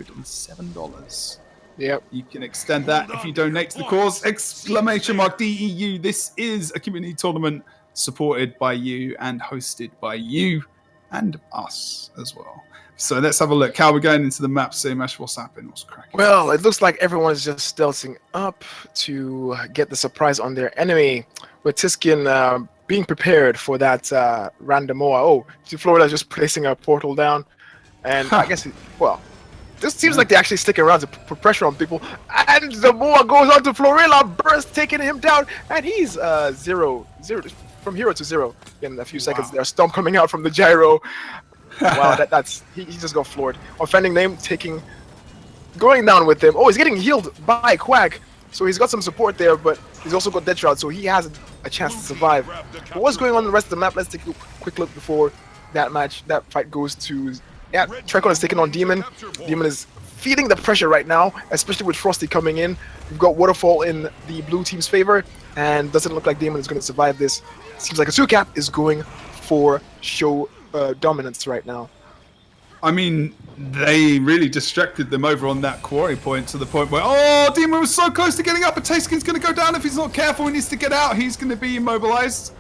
$7. Yep. You can extend that if you donate to the cause. !DEU. This is a community tournament supported by you and hosted by you and us as well. So let's have a look. How we're going into the map, Seamash. What's happening? What's cracking? Well, it looks like everyone is just stealthing up to get the surprise on their enemy, with Tiskin being prepared for that random MOA. Oh, Florida's just placing a portal down, and I guess, this seems like they're actually sticking around to put pressure on people, and the MOA goes on to Florilla, burst taking him down, and he's zero from hero to zero in a few seconds. There's Stomp coming out from the gyro. Wow, that's he just got floored. Offending name going down with him. Oh, he's getting healed by Quack, so he's got some support there, but he's also got Death Shroud, so he has a chance to survive. But what's going on in the rest of the map? Let's take a quick look before that fight goes to. Yeah, Trekon is taking on Demon. Demon is feeling the pressure right now, especially with Frosty coming in. We've got Waterfall in the blue team's favor, and doesn't look like Demon is going to survive this. Seems like a 2-cap is going for show dominance right now. I mean, they really distracted them over on that quarry point to the point where, Demon was so close to getting up, but Taskin's going to go down if he's not careful. He needs to get out. He's going to be immobilized.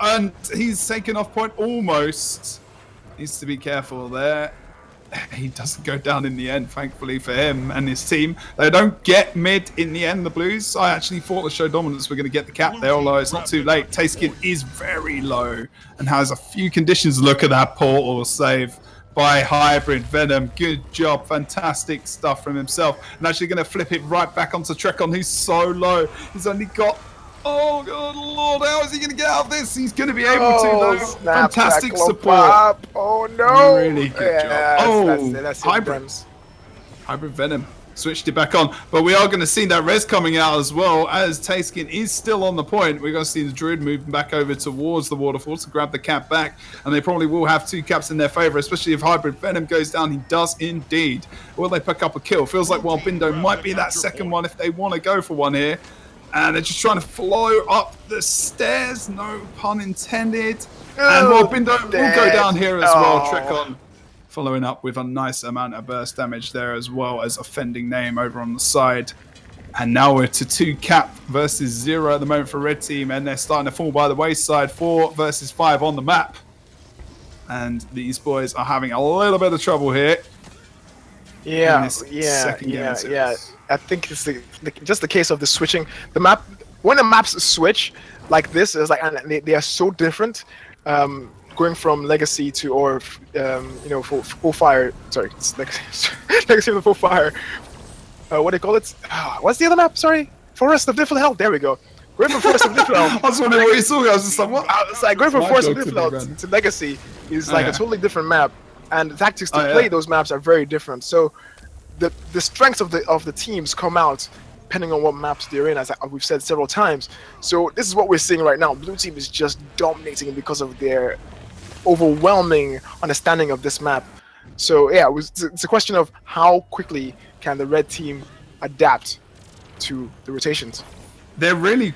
And he's taken off point almost. Needs to be careful there. He doesn't go down in the end, thankfully for him and his team. They don't get mid in the end, the Blues. I actually thought the show dominance were going to get the cap there, although it's not too late. Taskin is very low and has a few conditions. Look at that portal save by Hybrid Venom. Good job. Fantastic stuff from himself. And actually going to flip it right back onto Trekon, who's so low. He's only got... Oh, good Lord, how is he going to get out of this? He's going to be able to, though. Fantastic support. Oh, no. Really good job. That's Hybrid Venom. Switched it back on. But we are going to see that res coming out as well, as Taskin is still on the point. We're going to see the Druid moving back over towards the Waterfall to grab the cap back. And they probably will have 2 caps in their favor, especially if Hybrid Venom goes down. He does indeed. Will they pick up a kill? Feels like Bindo might be that second one if they want to go for one here. And they're just trying to flow up the stairs, no pun intended. And Bindo will go down here as well. Trekon following up with a nice amount of burst damage there, as well as offending name over on the side. And now we're to 2 cap versus 0 at the moment for red team, and they're starting to fall by the wayside. 4 versus 5 on the map. And these boys are having a little bit of trouble here. Yeah. I think it's just the case of the switching. The map, when the maps switch like this, is like, and they are so different. Going from Legacy to full fire. Sorry, it's Legacy to full fire. What do you call it? What's the other map? Sorry, Forest of Niflhel. There we go. Going from Forest of Niflhel. I was wondering what you saw. I was just like, what? It's like going from Forest of Niflhel to Legacy is like a totally different map, and the tactics to play those maps are very different. So the strengths of the teams come out depending on what maps they're in, as we've said several times. So this is what we're seeing right now. Blue team is just dominating because of their overwhelming understanding of this map. So yeah, it's a question of how quickly can the red team adapt to the rotations. They're really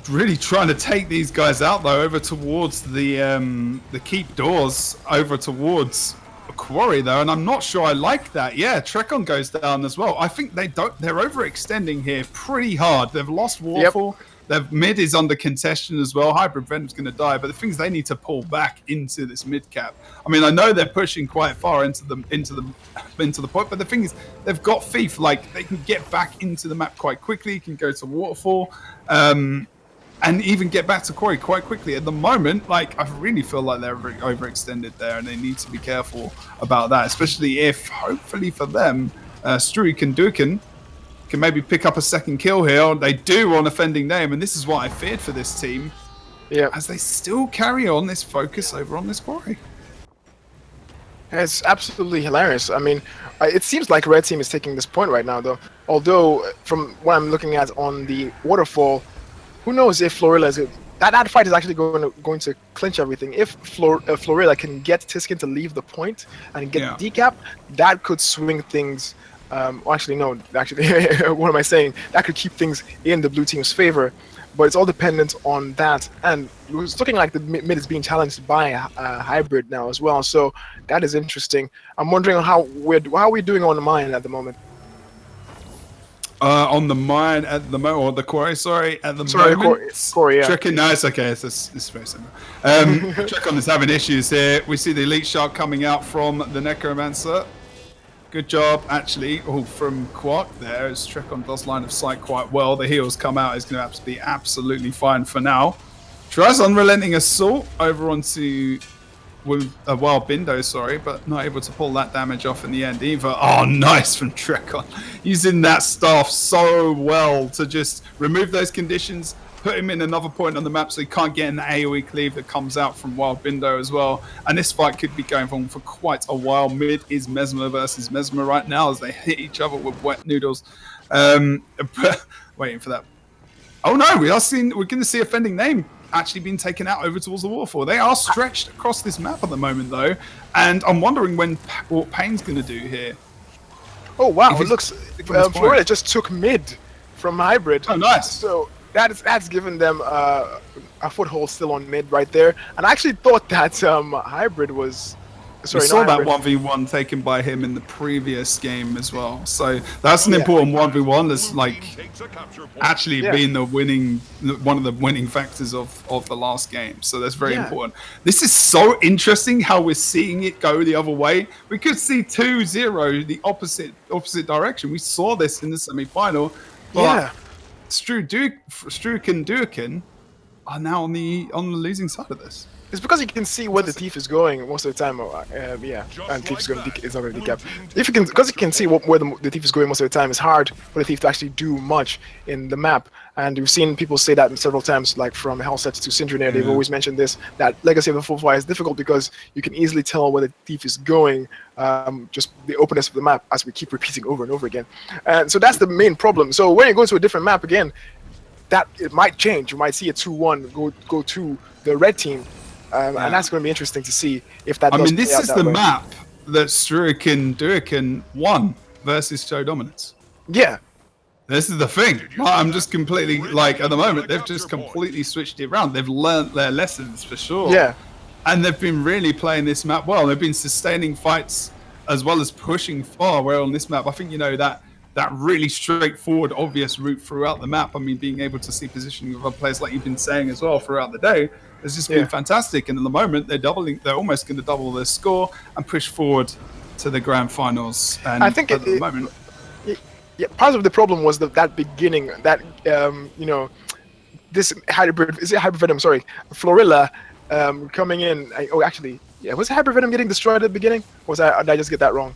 trying to take these guys out though, over towards the keep doors, over towards a quarry though, and I'm not sure I like that. Yeah, Trekon goes down as well. I think they're overextending here pretty hard. They've lost Waterfall. Yep. Their mid is under contention as well. Hybrid Venom's going to die, but the things they need to pull back into this mid cap. I mean, I know they're pushing quite far into the point, but the thing is, they've got Thief. Like, they can get back into the map quite quickly. Can go to Waterfall, and even get back to Quarry quite quickly. At the moment, like, I really feel like they're overextended there, and they need to be careful about that, especially if, hopefully for them, Struikenduiken can maybe pick up a second kill here. They do on offending name, and this is what I feared for this team. Yeah, as they still carry on this focus over on this quarry. It's absolutely hilarious. I mean, it seems like red team is taking this point right now, though. Although, from what I'm looking at on the Waterfall, who knows if Florilla is that fight is actually going to clinch everything. If Florilla can get Tiskin to leave the point and get the decap, that could swing things. What am I saying? That could keep things in the blue team's favor. but it's all dependent on that. And it's looking like the mid is being challenged by a hybrid now as well. So that is interesting. I'm wondering how are we doing on the mine at the moment? On the mine at the moment, or the quarry, sorry, at the moment. Quarry, yeah. No, it's okay. It's very similar. Trekon is having issues here. We see the Elite Shark coming out from the Necromancer. Good job, actually, from Quark there, as Trekon does line of sight quite well. The heals come out. Is going to be absolutely fine for now. Tries unrelenting assault over onto Wild Bindo, sorry, but not able to pull that damage off in the end either. Oh, nice from Trekon. Using that staff so well to just remove those conditions, put him in another point on the map so he can't get an AoE cleave that comes out from Wild Bindo as well. And this fight could be going on for quite a while. Mid is Mesmer versus Mesmer right now as they hit each other with wet noodles. Waiting for that. Oh no, we're going to see Offending Name actually being taken out over towards the waterfall. They are stretched across this map at the moment though, and I'm wondering what Payne's going to do here. Oh wow, it looks Florida just took mid from hybrid. Oh nice. So that's given them a foothold still on mid right there. And I actually thought that hybrid was we saw that 1v1 taken by him in the previous game as well. So that's an important 1v1 that's like actually being one of the winning factors of the last game. So that's very important. This is so interesting how we're seeing it go the other way. We could see 2-0 the opposite direction. We saw this in the semi-final. But Struikenduiken are now on the losing side of this. It's because you can see where the thief is going most of the time. And thief is going to it's not going to decap. Because you can see where the thief is going most of the time, it's hard for the thief to actually do much in the map. And we've seen people say that several times, like from Hellsets to Syndronair, they've always mentioned this, that Legacy of the Full Fire is difficult because you can easily tell where the thief is going, just the openness of the map, as we keep repeating over and over again. And so that's the main problem. So when you go to a different map again, that it might change. You might see a 2-1 go to the red team. And that's going to be interesting to see if that. This is the map that Struikenduiken won versus Show Dominance. Yeah, this is the thing. I'm just completely at the moment they've just completely switched it around. They've learnt their lessons for sure. Yeah, and they've been really playing this map well. They've been sustaining fights as well as pushing far well on this map. I think that really straightforward, obvious route throughout the map. Being able to see positioning of other players, like you've been saying as well throughout the day, has just been fantastic. And at the moment, they're almost going to double their score and push forward to the grand finals. And I think at the moment, part of the problem was that beginning, that this hybrid, is it hybrid venom? Sorry, Florilla coming in. Was hybrid venom getting destroyed at the beginning? Did I just get that wrong?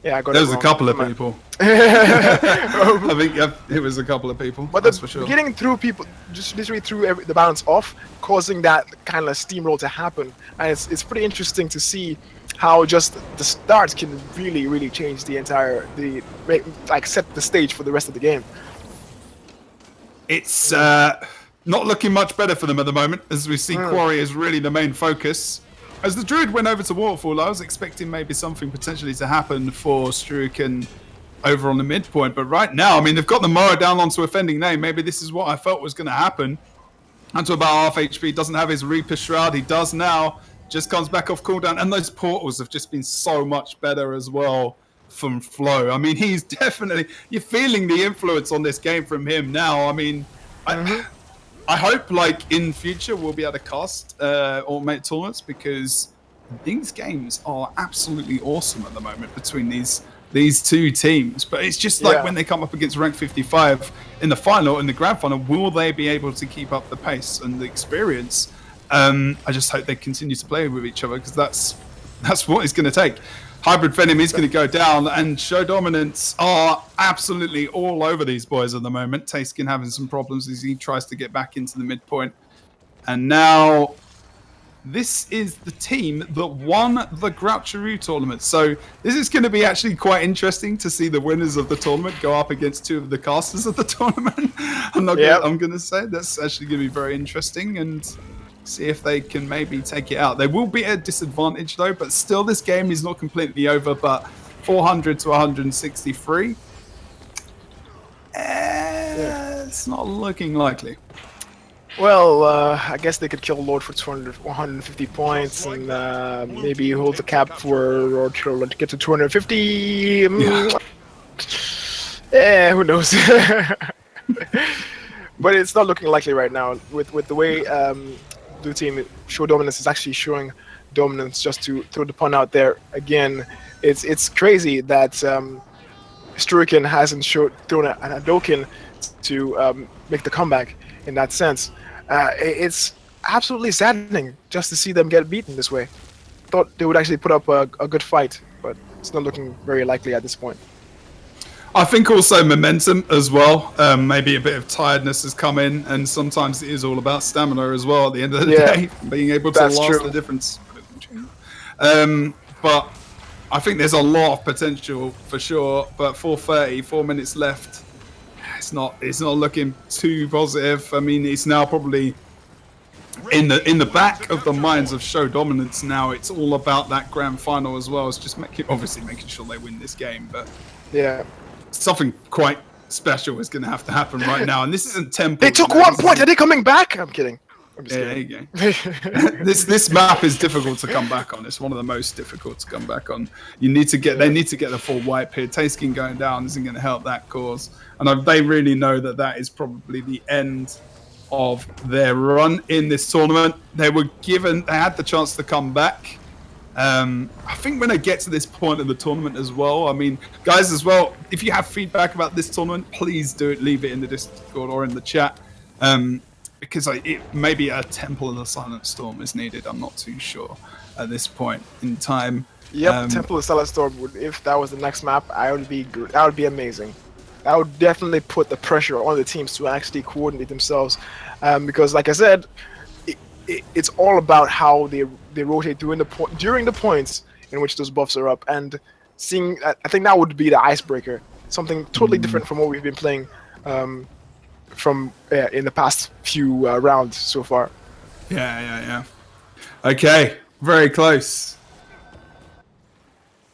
Yeah, I got it wrong. There was a couple of people. I think it was a couple of people. But that's for sure. Getting through people, just literally through the balance off, causing that kind of steamroll to happen. And it's pretty interesting to see how just the start can really, really change the entire, set the stage for the rest of the game. It's not looking much better for them at the moment, as we see Quarry is really the main focus. As the Druid went over to Waterfall, I was expecting maybe something potentially to happen for Struiken over on the midpoint. But right now, they've got the Morrow down onto Offending Name. Maybe this is what I felt was going to happen. Onto about half HP, doesn't have his Reaper Shroud. He does now. Just comes back off cooldown. And those portals have just been so much better as well from Flo. He's definitely... You're feeling the influence on this game from him now. I hope, in future, we'll be able to cast Ultimate tournaments, because these games are absolutely awesome at the moment between these two teams. But it's just when they come up against rank 55 in the final, in the grand final, will they be able to keep up the pace and the experience? I just hope they continue to play with each other, because that's what it's going to take. Hybrid Venom is going to go down, and Show Dominance are absolutely all over these boys at the moment. Tayskin having some problems as he tries to get back into the midpoint. And now, this is the team that won the Groucheroo tournament. So this is going to be actually quite interesting to see the winners of the tournament go up against two of the casters of the tournament. I'm going to say that's actually going to be very interesting, and see if they can maybe take it out. They will be at a disadvantage though, but still this game is not completely over. But 400 to 163, it's not looking likely. Well, I guess they could kill Lord for 200, 150 points and maybe hold the cap for or to get to 250. Yeah. Who knows? But it's not looking likely right now with the way Blue Team show dominance is actually showing dominance. Just to throw the pun out there again, it's crazy that Struiken hasn't thrown an Hadoken to make the comeback in that sense. It's absolutely saddening just to see them get beaten this way. Thought they would actually put up a good fight, but it's not looking very likely at this point. I think also momentum as well. Maybe a bit of tiredness has come in, and sometimes it is all about stamina as well at the end of the day, being able to last the difference. But I think there's a lot of potential for sure. But 4:30, 4 minutes left. It's not looking too positive. I mean, it's now probably in the back of the minds of show dominance now. It's all about that grand final as well. It's just making sure they win this game. But yeah, something quite special is going to have to happen right now. And this isn't Temple. They took 1 point. Are they coming back? I'm kidding. Yeah, there you go. This map is difficult to come back on. It's one of the most difficult to come back on. They need to get the full wipe here. Tayskin going down isn't going to help that cause, and they really know that is probably the end of their run in this tournament. They had the chance to come back. I think when I get to this point of the tournament as well, I mean, guys, as well, if you have feedback about this tournament, please leave it in the Discord or in the chat. Because maybe a Temple of the Silent Storm is needed. I'm not too sure at this point in time. Yep, Temple of the Silent Storm. If that was the next map, that would be amazing. That would definitely put the pressure on the teams to actually coordinate themselves. Because, like I said, it's all about how they rotate during the points in which those buffs are up. And seeing, I think that would be the icebreaker. Something totally different from what we've been playing. In the past few rounds so far. Yeah. Okay, very close.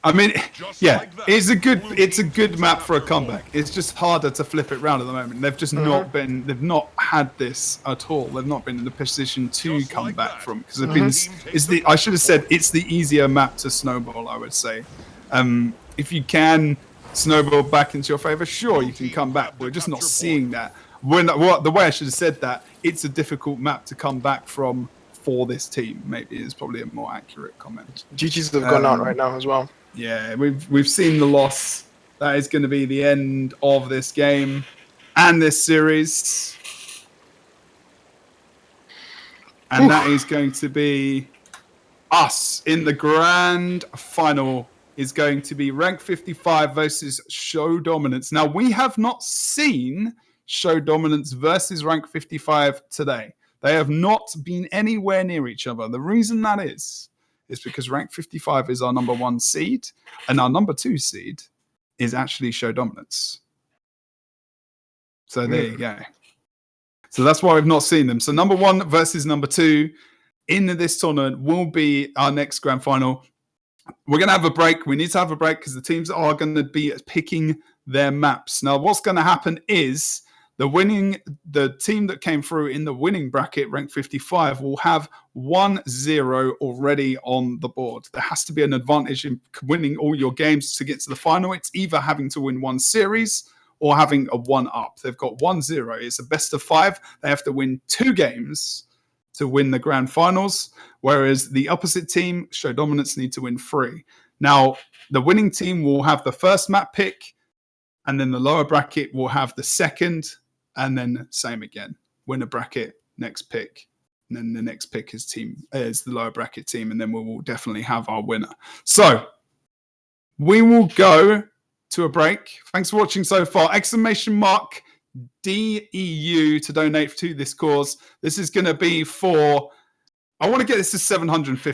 I mean, yeah, it's a good map for a comeback. It's just harder to flip it around at the moment. They've just they've not had this at all. They've not been in the position to come back from, because I should have said it's the easier map to snowball, I would say. If you can snowball back into your favor, sure, you can come back. We're just not seeing that. The way I should have said that, it's a difficult map to come back from for this team. Maybe is probably a more accurate comment. GG's have gone out right now as well. Yeah, we've seen the loss. That is going to be the end of this game and this series, and that is going to be us in the grand final. Is going to be Rank 55 versus Show Dominance. Now, we have not seen Show Dominance versus Rank 55 today. They have not been anywhere near each other. The reason that is because Rank 55 is our number 1 seed, and our number 2 seed is actually Show Dominance. So there you go. So that's why we've not seen them. So number 1 versus number 2 in this tournament will be our next grand final. We're going to have a break. We need to have a break because the teams are going to be picking their maps. Now, what's going to happen is the team that came through in the winning bracket, rank 55, will have 1-0 already on the board. There has to be an advantage in winning all your games to get to the final. It's either having to win one series or having a 1-up. They've got 1-0. It's a best of 5. They have to win 2 games to win the grand finals, whereas the opposite team, Show Dominance, need to win 3. Now, the winning team will have the first map pick, and then the lower bracket will have the second, and then same again. Winner bracket, next pick, and then the next pick is the lower bracket team, and then we will definitely have our winner. So, we will go to a break. Thanks for watching so far. !DEU to donate to this cause. This is going to be for, I want to get this to 750.